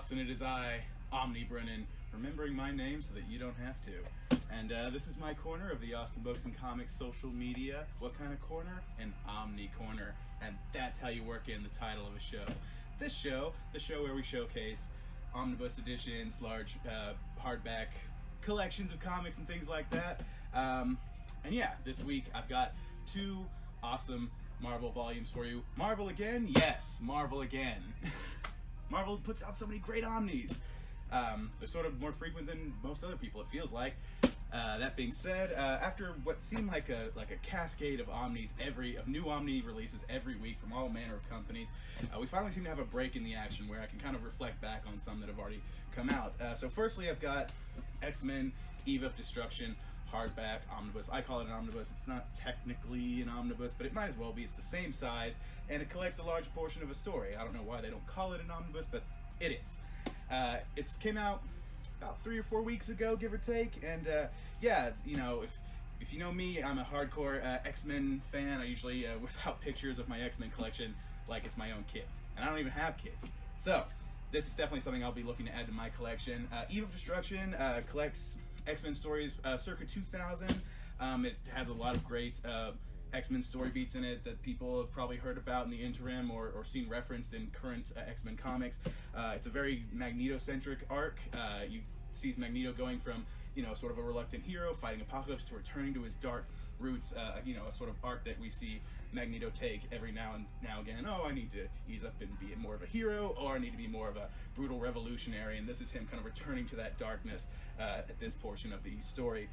Austin, it is I, Omnibrennen, remembering my name so that you don't have to. And this is my corner of the Austin Books and Comics social media. What kind of corner? An Omnicorner. And that's how you work in the title of a show. This show, the show where we showcase omnibus editions, large hardback collections of comics and things like that. And yeah, this week I've got two awesome Marvel volumes for you. Marvel again? Yes, Marvel again. Marvel puts out so many great omnis. They're sort of more frequent than most other people, it feels like. That being said, after what seemed like a cascade of omnis of new omni releases every week from all manner of companies, we finally seem to have a break in the action where I can kind of reflect back on some that have already come out. So firstly, I've got X-Men Eve of Destruction hardback omnibus. I call it an omnibus. It's not technically an omnibus, but it might as well be. It's the same size, and it collects a large portion of a story. I don't know why they don't call it an omnibus, but it is. It came out about 3 or 4 weeks ago, give or take, and yeah, it's, you know, if you know me, I'm a hardcore X-Men fan. I usually whip out pictures of my X-Men collection like it's my own kids, and I don't even have kids. So this is definitely something I'll be looking to add to my collection. Eve of Destruction collects X-Men stories circa 2000. It has a lot of great X-Men story beats in it that people have probably heard about in the interim or seen referenced in current X-Men comics. It's a very Magneto-centric arc. You see Magneto going from, you know, sort of a reluctant hero fighting Apocalypse to returning to his dark roots, you know, a sort of arc that we see Magneto take every now and again. Oh, I need to ease up and be more of a hero, or I need to be more of a brutal revolutionary, and this is him kind of returning to that darkness at this portion of the story.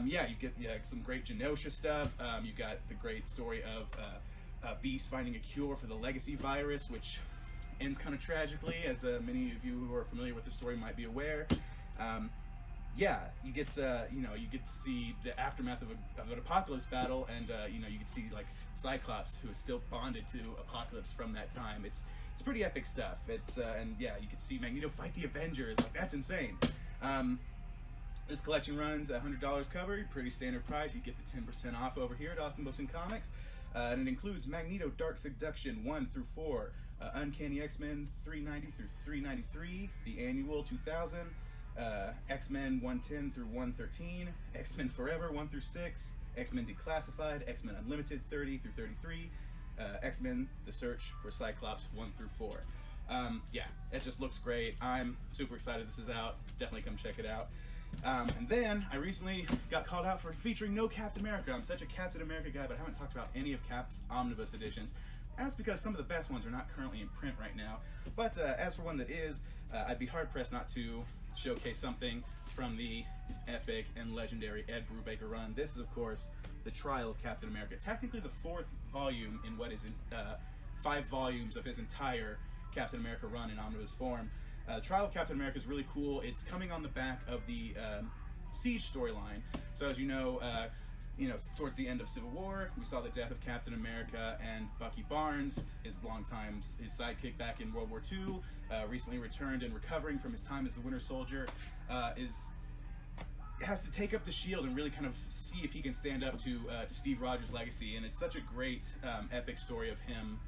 Yeah, you get some great Genosha stuff. You got the great story of Beast finding a cure for the legacy virus, which ends kind of tragically, as many of you who are familiar with the story might be aware. Yeah, you get to see the aftermath of an Apocalypse battle, and you know, you can see like Cyclops, who is still bonded to Apocalypse from that time. It's pretty epic stuff. It's and yeah, you can see Magneto fight the Avengers. Like, that's insane. This collection runs $100 cover, pretty standard price. You get the 10% off over here at Austin Books and Comics, and it includes Magneto Dark Seduction 1 through 4, Uncanny X-Men 390 through 393, the annual 2000. X-Men 110 through 113, X-Men Forever 1 through 6, X-Men Declassified, X-Men Unlimited 30 through 33, X-Men The Search for Cyclops 1 through 4. Yeah, it just looks great. I'm super excited this is out. Definitely come check it out. And then I recently got called out for featuring no Captain America. I'm such a Captain America guy, but I haven't talked about any of Cap's omnibus editions. And that's because some of the best ones are not currently in print right now. But as for one that is, I'd be hard-pressed not to showcase something from the epic and legendary Ed Brubaker run. This is, of course, The Trial of Captain America. Technically the 4th volume in what is 5 volumes of his entire Captain America run in omnibus form. Trial of Captain America is really cool. It's coming on the back of the Siege storyline. So as you know, towards the end of Civil War, we saw the death of Captain America, and Bucky Barnes, his sidekick back in World War II, recently returned and recovering from his time as the Winter Soldier, has to take up the shield and really kind of see if he can stand up to Steve Rogers' legacy. And it's such a great epic story of him,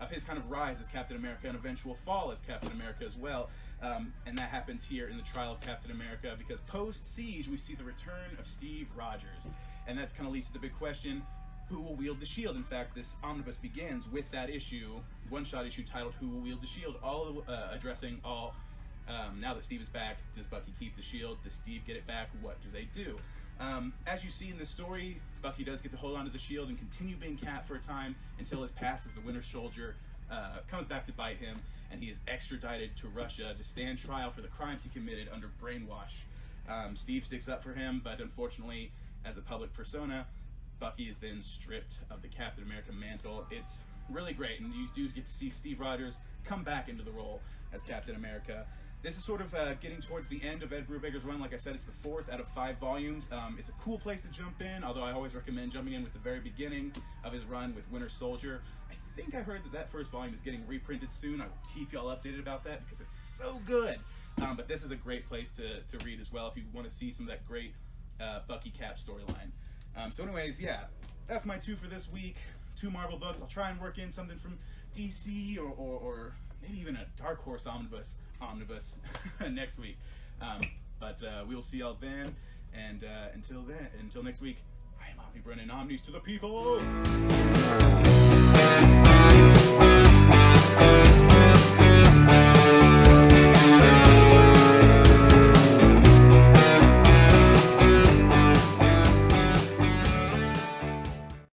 of his kind of rise as Captain America and eventual fall as Captain America as well. And that happens here in the Trial of Captain America, because post-Siege we see the return of Steve Rogers. And that's kind of leads to the big question, who will wield the shield? In fact, this omnibus begins with that issue, one-shot issue titled Who Will Wield the Shield, all addressing all, now that Steve is back, does Bucky keep the shield? Does Steve get it back? What do they do? As you see in this story, Bucky does get to hold on to the shield and continue being Cap for a time until his past as the Winter Soldier comes back to bite him, and he is extradited to Russia to stand trial for the crimes he committed under brainwash. Steve sticks up for him, but unfortunately, as a public persona, Bucky is then stripped of the Captain America mantle. It's really great, and you do get to see Steve Rogers come back into the role as Captain America. This is sort of getting towards the end of Ed Brubaker's run. Like I said, it's the 4th out of 5 volumes. It's a cool place to jump in, although I always recommend jumping in with the very beginning of his run with Winter Soldier. I think I heard that first volume is getting reprinted soon. I will keep y'all updated about that because it's so good. But this is a great place to read as well if you want to see some of that great Bucky Cap storyline. So anyways, yeah, that's my 2 for this week. 2 Marvel books. I'll try and work in something from DC or maybe even a Dark Horse omnibus omnibus next week. But we will see y'all then. And until next week, I am Omnibrennen, Omnis to the people!